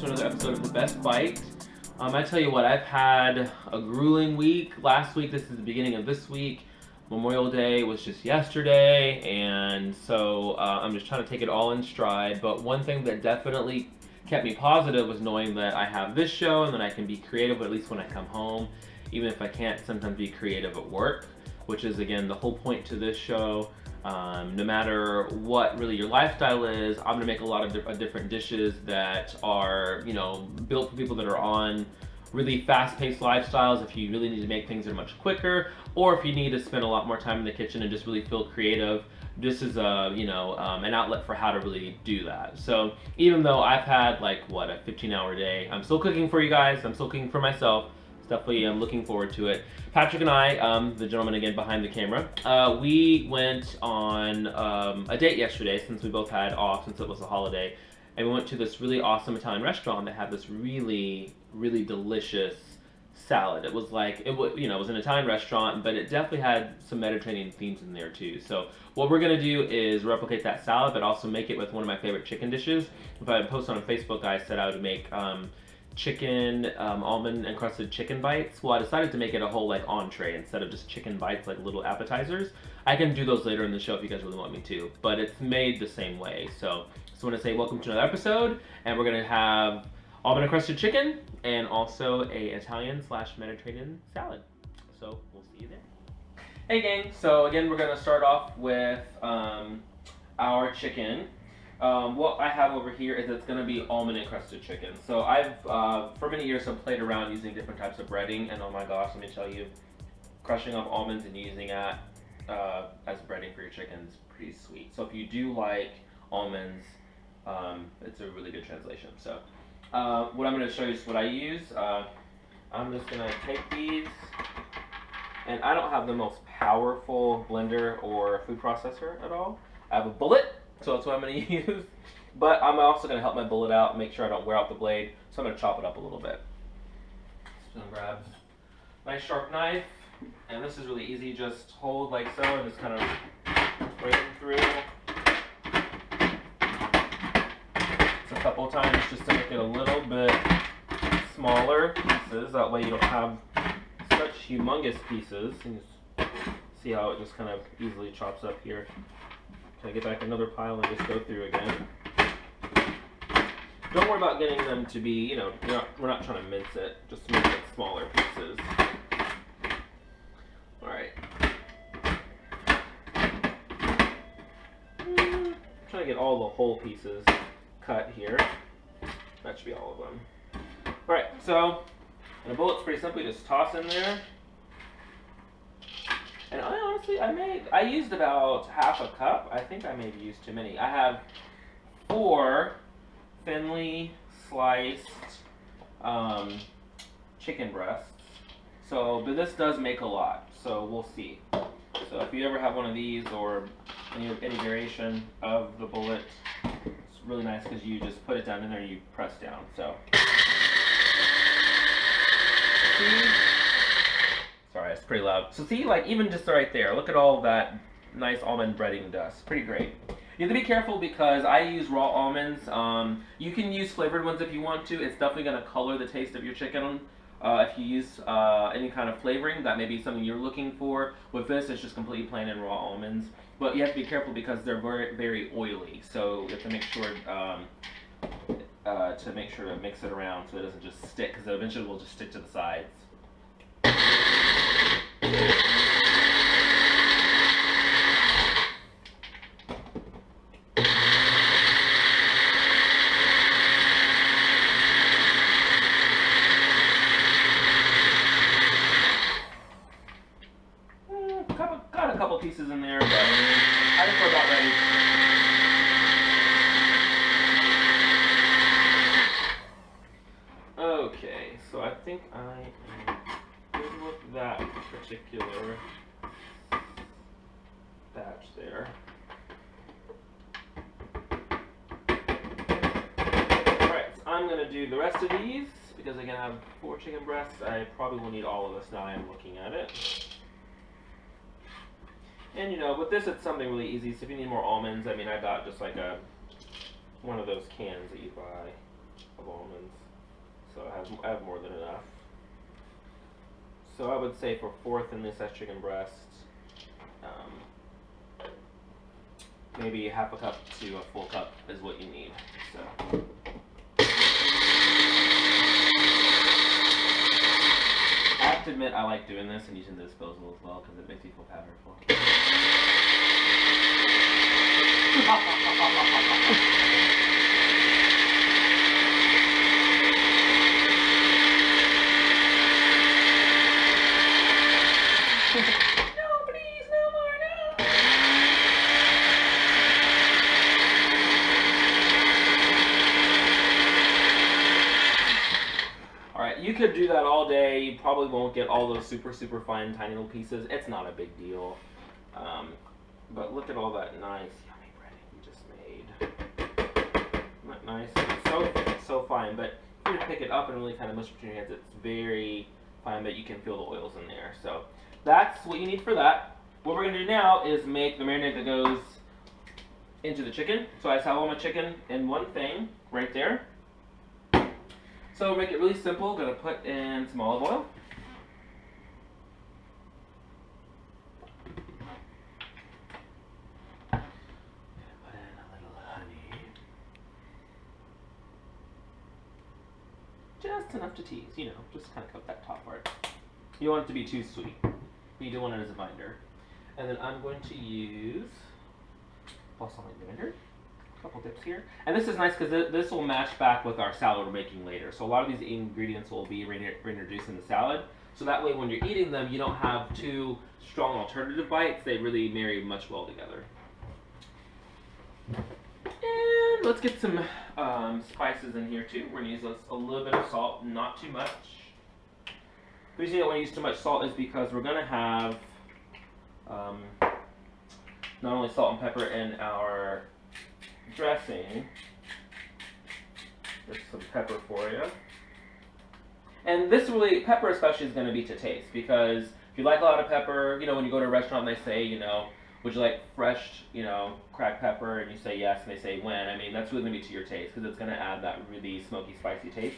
another episode of The Best Bite. I tell you what, I've had a grueling week. Last week, this is the beginning of this week. Memorial Day was just yesterday, and so I'm just trying to take it all in stride. But one thing that definitely kept me positive was knowing that I have this show and that I can be creative, at least when I come home, even if I can't sometimes be creative at work, which is, again, the whole point to this show. No matter what really your lifestyle is, I'm gonna make a lot of different dishes that are, built for people that are on really fast-paced lifestyles. If you really need to make things that are much quicker, or if you need to spend a lot more time in the kitchen and just really feel creative, this is an outlet for how to really do that. So even though I've had a 15-hour day, I'm still cooking for you guys. I'm still cooking for myself. Definitely I'm looking forward to it. Patrick and I, the gentleman again behind the camera, we went on a date yesterday since we both had off since it was a holiday, and we went to this really awesome Italian restaurant that had this really, really delicious salad. It was it was an Italian restaurant, but it definitely had some Mediterranean themes in there too. So what we're gonna do is replicate that salad, but also make it with one of my favorite chicken dishes. If I post on Facebook, I said I would make chicken almond encrusted chicken bites. Well, I decided to make it a whole entree instead of just chicken bites, like little appetizers. I can do those later in the show if you guys really want me to, but it's made the same way. So just want to say welcome to another episode, and we're gonna have almond encrusted chicken and also a Italian/Mediterranean salad. So we'll see you there. Hey gang, so again we're gonna start off with our chicken. What I have over here is it's going to be almond encrusted chicken. So I've, for many years, have played around using different types of breading, and oh my gosh, let me tell you, crushing up almonds and using that as breading for your chicken is pretty sweet. So if you do like almonds, it's a really good translation. So what I'm going to show you is what I use. I'm just going to take these, and I don't have the most powerful blender or food processor at all. I have a bullet. So that's what I'm going to use. But I'm also going to help my bullet out and make sure I don't wear out the blade. So I'm going to chop it up a little bit. So I'm going to grab a nice sharp knife. And this is really easy. Just hold like so and just kind of break them through. It's a couple of times just to make it a little bit smaller pieces. That way you don't have such humongous pieces. And just see how it just kind of easily chops up here. Can I get back another pile and just go through again? Don't worry about getting them to be, we're not trying to mince it, just make it smaller pieces. Alright. Trying to get all the whole pieces cut here. That should be all of them. Alright, so, and the bullet's pretty simple, you just toss in there. And I used about half a cup. I think I maybe used too many. I have 4 thinly sliced chicken breasts. So, but this does make a lot. So we'll see. So if you ever have one of these or any variation of the bullet, it's really nice because you just put it down in there and you press down. So. See? Sorry, it's pretty loud. So see, even just right there, look at all that nice almond breading dust. Pretty great. You have to be careful because I use raw almonds. You can use flavored ones if you want to. It's definitely going to color the taste of your chicken. If you use any kind of flavoring, that may be something you're looking for. With this, it's just completely plain and raw almonds. But you have to be careful because they're very, very oily. So you have to make sure to mix it around so it doesn't just stick, because eventually it will just stick to the sides. Got a couple pieces in there, but I think we're about ready. Okay, so I think I am good with that particular batch there. Alright, so I'm going to do the rest of these, because again I have 4 chicken breasts. I probably will need all of this now I am looking at it. And with this it's something really easy, so if you need more almonds, I got just one of those cans that you buy. of almonds, so I have more than enough. So I would say for 4 thinly sliced chicken breast, maybe half a cup to a full cup is what you need. So. I have to admit, I like doing this and using the disposal as well because it makes me feel powerful. No, please, no more, no! Alright, you could do that all day. You probably won't get all those super fine tiny little pieces. It's not a big deal. But look at all that nice yummy breading you just made. Isn't that nice? It's so fine, but if you pick it up and really kind of mush between your hands, it's very fine, but you can feel the oils in there. So that's what you need for that. What we're going to do now is make the marinade that goes into the chicken. So I just have all my chicken in one thing right there. So make it really simple. Going to put in some olive oil. Put in a little honey. Just enough to tease, you know, just kind of coat that top part. You don't want it to be too sweet. You do want it as a binder. And then I'm going to use balsamic vinegar. A couple dips here. And this is nice because this will match back with our salad we're making later. So a lot of these ingredients will be reintroduced in the salad. So that way when you're eating them, you don't have two strong alternative bites. They really marry much well together. And let's get some spices in here too. We're going to use a little bit of salt, not too much. The reason you don't want to use too much salt is because we're going to have not only salt and pepper in our dressing. There's some pepper for you. And this really, pepper especially is going to be to taste, because if you like a lot of pepper, you know, when you go to a restaurant and they say, you know, would you like fresh, you know, cracked pepper, and you say yes, and they say when, I mean, that's really going to be to your taste, because it's going to add that really smoky, spicy taste.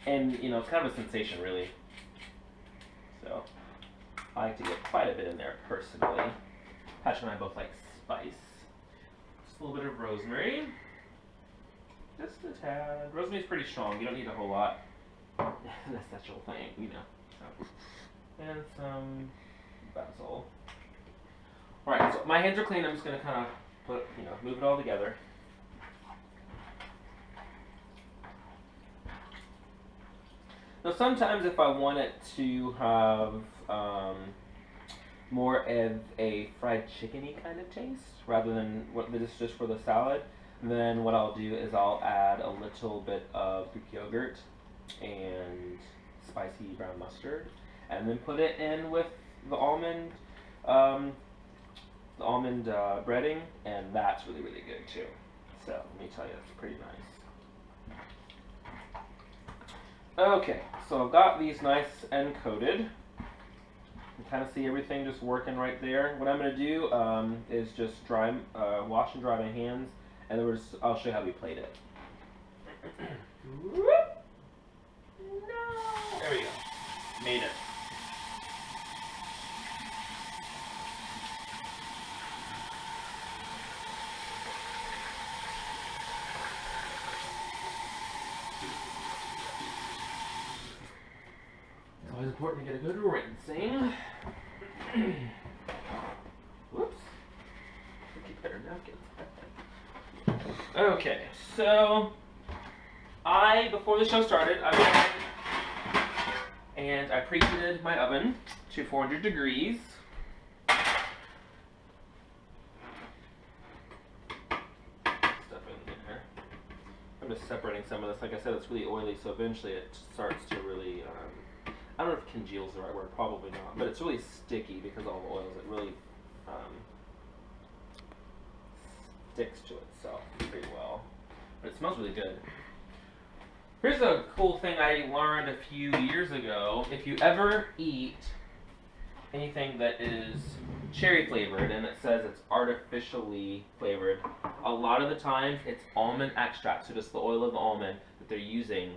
And, you know, it's kind of a sensation, really. So, I like to get quite a bit in there, personally. Patrick and I both like spice. Just a little bit of rosemary. Just a tad. Rosemary's pretty strong. You don't need a whole lot. That's that whole thing, you know. So. And some basil. Alright, so my hands are clean. I'm just going to kind of move it all together. Now sometimes if I want it to have more of a fried chicken-y kind of taste, rather than what this is just for the salad, then what I'll do is I'll add a little bit of Greek yogurt and spicy brown mustard, and then put it in with the almond breading, and that's really good too. So let me tell you, it's pretty nice. Okay, so I've got these nice end coated. You kind of see everything just working right there. What I'm going to do is just wash and dry my hands, and then I'll show you how we plate it. No! There we go. Made it. It's always important to get a good rinsing. Whoops. Keep better napkins. Okay, so before the show started, I went ahead and I preheated my oven to 400 degrees. Stuff in there. I'm just separating some of this. Like I said, it's really oily, so eventually it starts to really, I don't know if congeal is the right word, probably not, but it's really sticky because of all the oils. It really sticks to itself pretty well. But it smells really good. Here's a cool thing I learned a few years ago. If you ever eat anything that is cherry flavored and it says it's artificially flavored, a lot of the times it's almond extract, so just the oil of the almond that they're using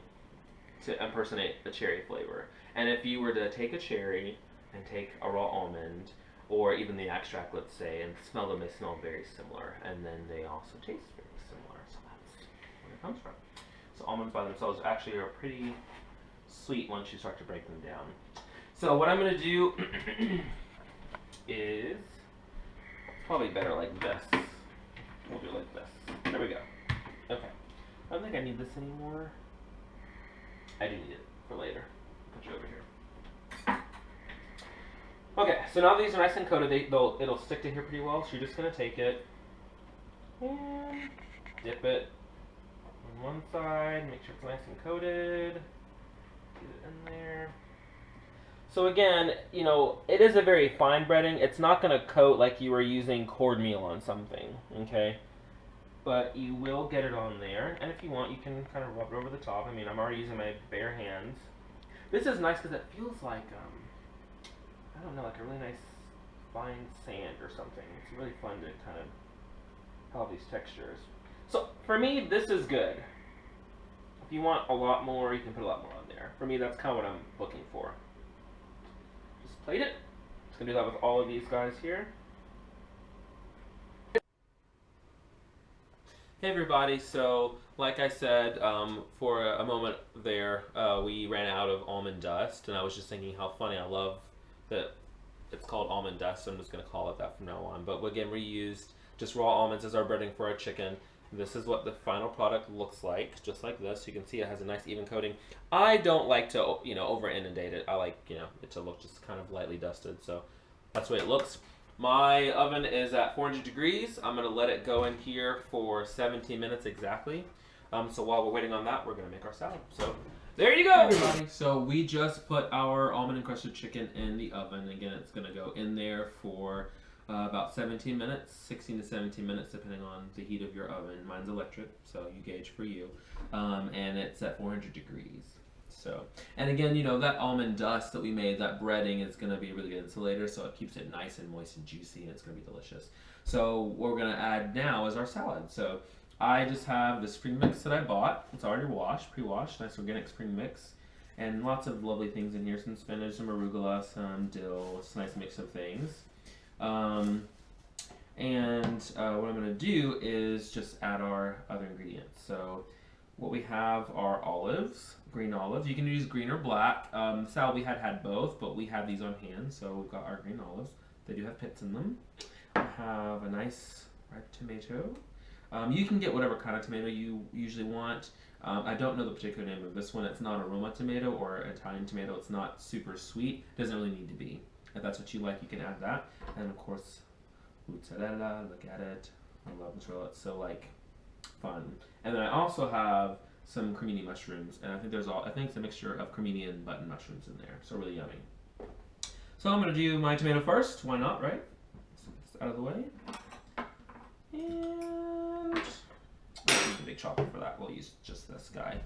to impersonate a cherry flavor. And if you were to take a cherry and take a raw almond, or even the extract, let's say, and smell them, they smell very similar, and then they also taste very similar. So that's where it comes from. So almonds by themselves actually are pretty sweet once you start to break them down. So what I'm going to do is probably better like this. We'll do it like this. There we go. Okay. I don't think I need this anymore. I do need it for later. Put you over here. Okay, so now these are nice and coated. It'll stick to here pretty well. So you're just going to take it and dip it on one side. Make sure it's nice and coated. Get it in there. So again, you know, it is a very fine breading. It's not going to coat like you were using cornmeal on something, okay? But you will get it on there. And if you want, you can kind of rub it over the top. I mean, I'm already using my bare hands. This is nice because it feels like, I don't know, like a really nice fine sand or something. It's really fun to kind of have these textures. So for me, this is good. If you want a lot more, you can put a lot more on there. For me, that's kind of what I'm looking for. Just plate it. Just gonna do that with all of these guys here. Hey everybody, so like I said, for a moment there, we ran out of almond dust, and I was just thinking how funny. I love that it's called almond dust, so I'm just going to call it that from now on. But again, we used just raw almonds as our breading for our chicken. This is what the final product looks like, just like this. You can see it has a nice even coating. I don't like to, you know, over inundate it. I like, you know, it to look just kind of lightly dusted, so that's the way it looks. My oven is at 400 degrees. I'm going to let it go in here for 17 minutes exactly. So while we're waiting on that, we're going to make our salad. So there you go, everybody. So we just put our almond encrusted chicken in the oven. Again, it's going to go in there for about 17 minutes, 16 to 17 minutes, depending on the heat of your oven. Mine's electric, so you gauge for you. And it's at 400 degrees. So, and again, you know, that almond dust that we made, that breading is going to be a really good insulator, so it keeps it nice and moist and juicy, and it's going to be delicious. So what we're going to add now is our salad. So I just have the spring mix that I bought. It's already washed, pre-washed, nice organic spring mix. And lots of lovely things in here, some spinach, some arugula, some dill. It's a nice mix of things. What I'm going to do is just add our other ingredients. So what we have are olives, green olives. You can use green or black. Salad we had both, but we have these on hand, so we've got our green olives. They do have pits in them. I have a nice red tomato. You can get whatever kind of tomato you usually want. I don't know the particular name of this one. It's not a Roma tomato or Italian tomato. It's not super sweet. Doesn't really need to be. If that's what you like, you can add that. And of course, mozzarella. Look at it. I love mozzarella. It's so like fun. And then I also have some cremini mushrooms, and I think it's a mixture of cremini and button mushrooms in there. So really yummy. So I'm gonna do my tomato first. Why not, right? So it's out of the way. And I'll use a big chopper for that. We'll use just this guy.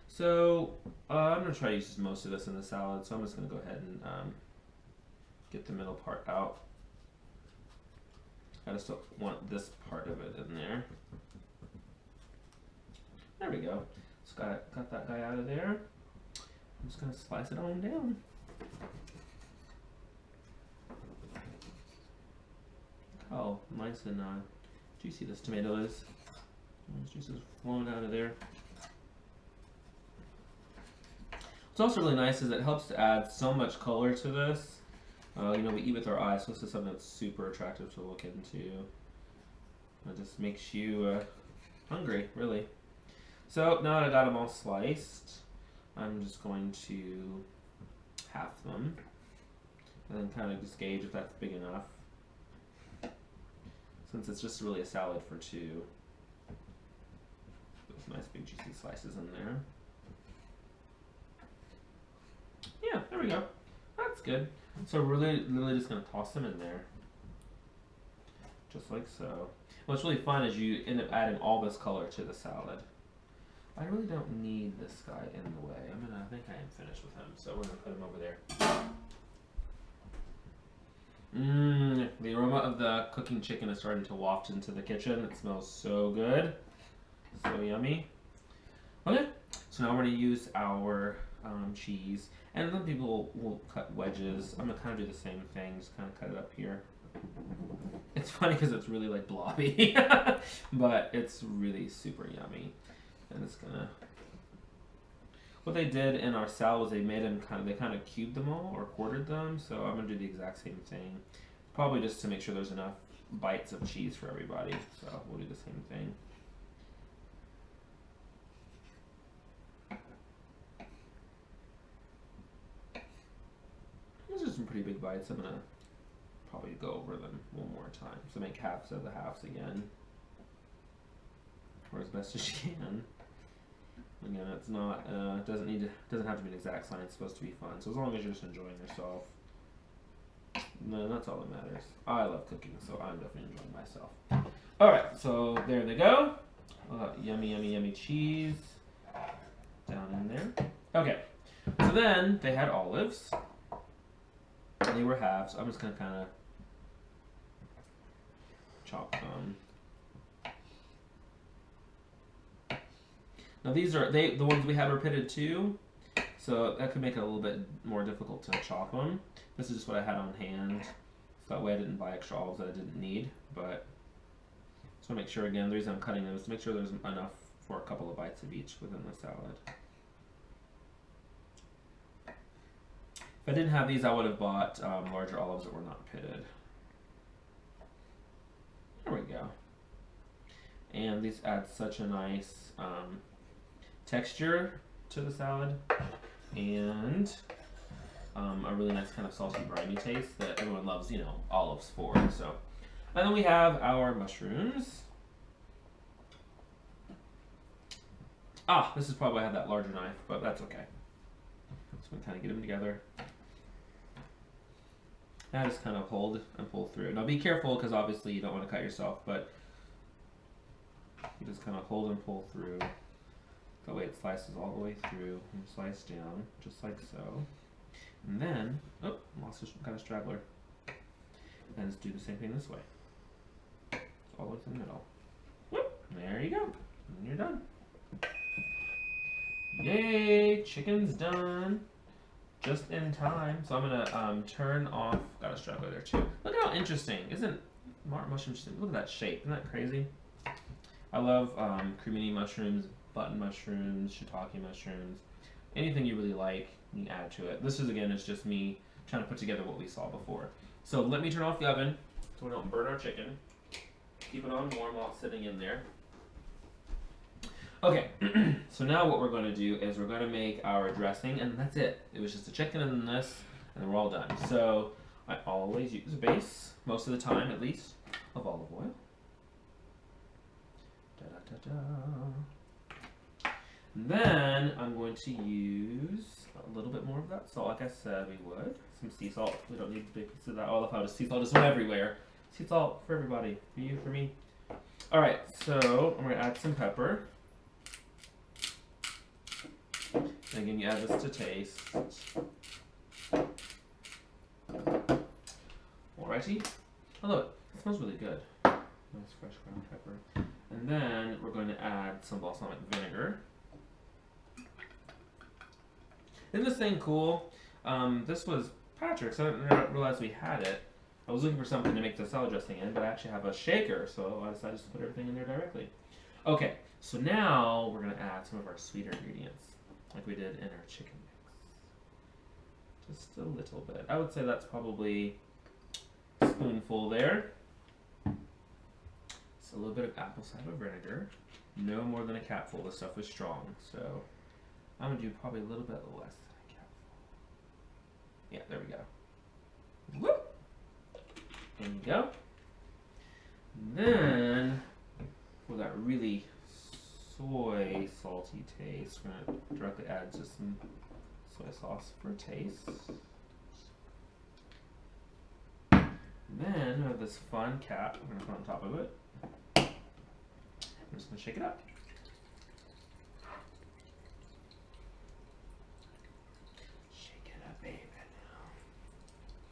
So I'm going to try to use most of this in the salad, so I'm just going to go ahead and get the middle part out. I just don't want this part of it in there. There we go. So got that guy out of there. I'm just going to slice it on down. Look how nice and juicy this tomato is. The juice is flowing out of there. What's also really nice is it helps to add so much color to this. You know, we eat with our eyes, so this is something that's super attractive to look into. It just makes you hungry, really. So now that I got them all sliced, I'm just going to half them and then kind of just gauge if that's big enough. Since it's just really a salad for two. Those nice big juicy slices in there. Yeah, there we go. That's good. So we're literally just going to toss them in there. Just like so. What's really fun is you end up adding all this color to the salad. I really don't need this guy in the way. I think I am finished with him, so we're going to put him over there. The aroma of the cooking chicken is starting to waft into the kitchen. It smells so good. So yummy. Okay, So now we're going to use our cheese. And then people will cut wedges. I'm going to kind of do the same thing, just kind of cut it up here. It's funny because it's really like blobby, but it's really super yummy. And it's going to... What they did in our salad was they made them they kind of cubed them all or quartered them. So I'm going to do the exact same thing. Probably just to make sure there's enough bites of cheese for everybody. So we'll do the same thing. Those are some pretty big bites. I'm going to probably go over them one more time. So make halves of the halves again. Or as best as you can. Again, it's not, doesn't have to be an exact science, it's supposed to be fun. So as long as you're just enjoying yourself, then that's all that matters. I love cooking, so I'm definitely enjoying myself. Alright, so there they go. Yummy, yummy, yummy cheese down in there. Okay, so then they had olives. They were halves, so I'm just going to kind of chop them. Now these are, the ones we had were pitted too, so that could make it a little bit more difficult to chop them. This is just what I had on hand, so that way I didn't buy extra olives that I didn't need, but just want to make sure, again, the reason I'm cutting them is to make sure there's enough for a couple of bites of each within the salad. If I didn't have these, I would have bought larger olives that were not pitted. There we go. And these add such a nice texture to the salad, and a really nice kind of salty briny taste that everyone loves, you know, olives for. So, and then we have our mushrooms. This is probably why I had that larger knife, but that's okay. So we kind of get them together. And just kind of hold and pull through. Now be careful because obviously you don't want to cut yourself, but you just kind of hold and pull through. That way it slices all the way through and slice down, just like so. And then, lost a kind of straggler. And just do the same thing this way. All the way to the middle. Whoop, there you go. And you're done. Yay, chicken's done. Just in time. So I'm gonna turn off, got a straggler there too. Look how interesting, isn't mushrooms, look at that shape, isn't that crazy? I love cremini mushrooms, button mushrooms, shiitake mushrooms, anything you really like, you can add to it. This is, again, is just me trying to put together what we saw before. So let me turn off the oven so we don't burn our chicken. Keep it on warm while it's sitting in there. Okay, so now what we're going to do is we're going to make our dressing, and that's it. It was just a chicken and this, and then we're all done. So I always use a base, most of the time at least, of olive oil. And then I'm going to use a little bit more of that salt, like I said we would. Some sea salt. We don't need big pieces of that. I love how the sea salt just went everywhere. Sea salt for everybody. For you, for me. Alright, so I'm going to add some pepper. And again, you add this to taste. Alrighty. Oh look, it smells really good. Nice fresh ground pepper. And then we're going to add some balsamic vinegar. Isn't this thing cool? This was Patrick's. I didn't realize we had it. I was looking for something to make the salad dressing in, but I actually have a shaker, so I decided to put everything in there directly. Okay, so now we're going to add some of our sweeter ingredients, like we did in our chicken mix. Just a little bit. I would say that's probably a spoonful there. So a little bit of apple cider vinegar. No more than a capful. This stuff is strong, so I'm going to do probably a little bit less than a capful. Yeah, there we go. Whoop! There you go. And then, for that really soy salty taste, we're going to directly add just some soy sauce for taste. And then we have this fun cap we're going to put on top of it. I'm just going to shake it up. Shake it up, baby.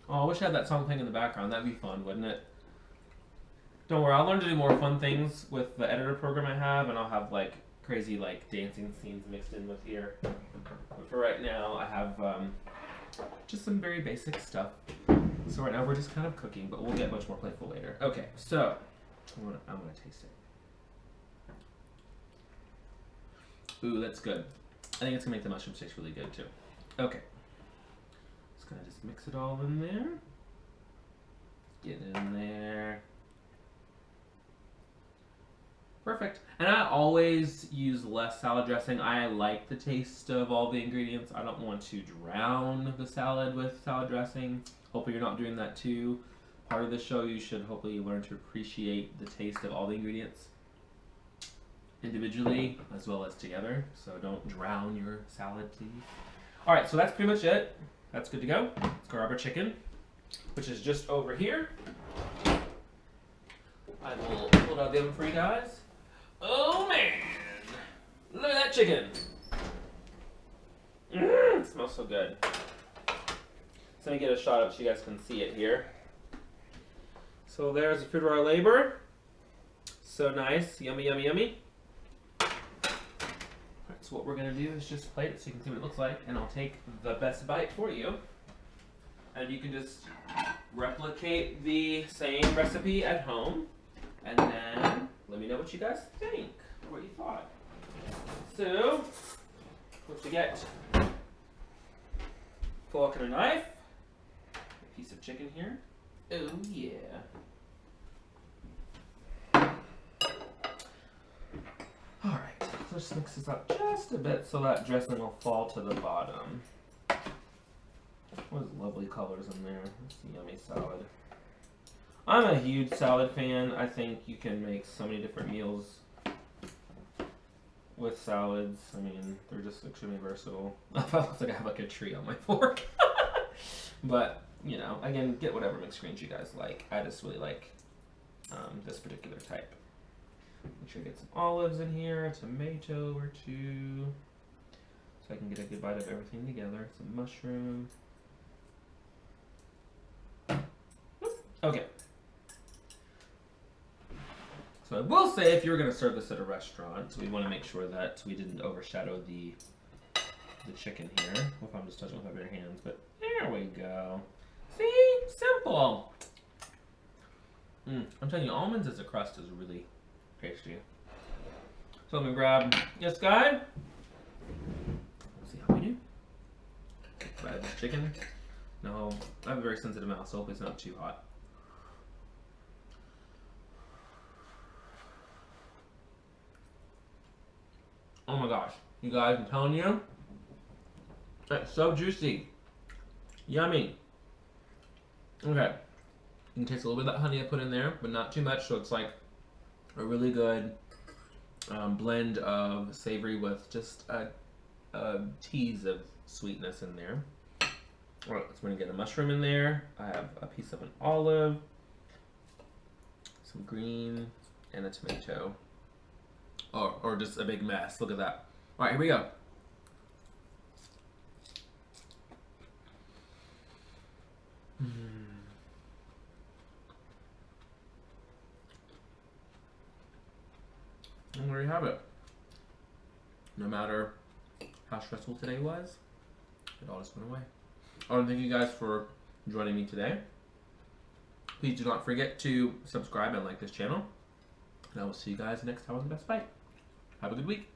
Oh, I wish I had that song playing in the background. That'd be fun, wouldn't it? Don't worry, I'll learn to do more fun things with the editor program I have, and I'll have like crazy like dancing scenes mixed in with here. But for right now, I have just some very basic stuff. So right now we're just kind of cooking, but we'll get much more playful later. Okay, so I'm gonna taste it. Ooh, that's good. I think it's gonna make the mushroom sticks really good too. Okay, just gonna mix it all in there. Get in there. Perfect. And I always use less salad dressing. I like the taste of all the ingredients. I don't want to drown the salad with salad dressing. Hopefully you're not doing that too. Part of the show, you should hopefully learn to appreciate the taste of all the ingredients individually as well as together. So don't drown your salad, please. All right, so that's pretty much it. That's good to go. Let's grab our chicken, which is just over here. I will pull it out of the oven for you guys. Oh man, look at that chicken. It smells so good. So let me get a shot of it so you guys can see it here. So there's the fruit of our labor. So nice, yummy, yummy, yummy. All right, so what we're gonna do is just plate it so you can see what it looks like, and I'll take the best bite for you. And you can just replicate the same recipe at home, and then let me know what you guys think, what you thought. So, what you get? Fork and a knife. A piece of chicken here. Oh yeah. Alright, let's mix this up just a bit so that dressing will fall to the bottom. What lovely colors in there. That's a yummy salad. I'm a huge salad fan. I think you can make so many different meals with salads. I mean, they're just extremely versatile. I felt like I have like a tree on my fork. But, you know, again, get whatever mixed greens you guys like. I just really like this particular type. Make sure you get some olives in here, a tomato or two, so I can get a good bite of everything together. Some mushroom. Okay. So I will say, if you're going to serve this at a restaurant, we want to make sure that we didn't overshadow the chicken here. If I'm just touching with my bare hands, but there we go. See? Simple. I'm telling you, almonds as a crust is really tasty. So I'm going to grab this guy. Let's see how we do. Grab this chicken. No, I have a very sensitive mouth, so hopefully it's not too hot. Oh my gosh, you guys, I'm telling you, it's so juicy. Yummy. Okay, you can taste a little bit of that honey I put in there, but not too much, so it's like a really good blend of savory with just a tease of sweetness in there. All right, so we're gonna get a mushroom in there. I have a piece of an olive, some green, and a tomato. Oh, or just a big mess. Look at that. All right, here we go. And there you have it. No matter how stressful today was, it all just went away. I want to thank you guys for joining me today. Please do not forget to subscribe and like this channel. And I will see you guys next time on The Best Bite. Have a good week.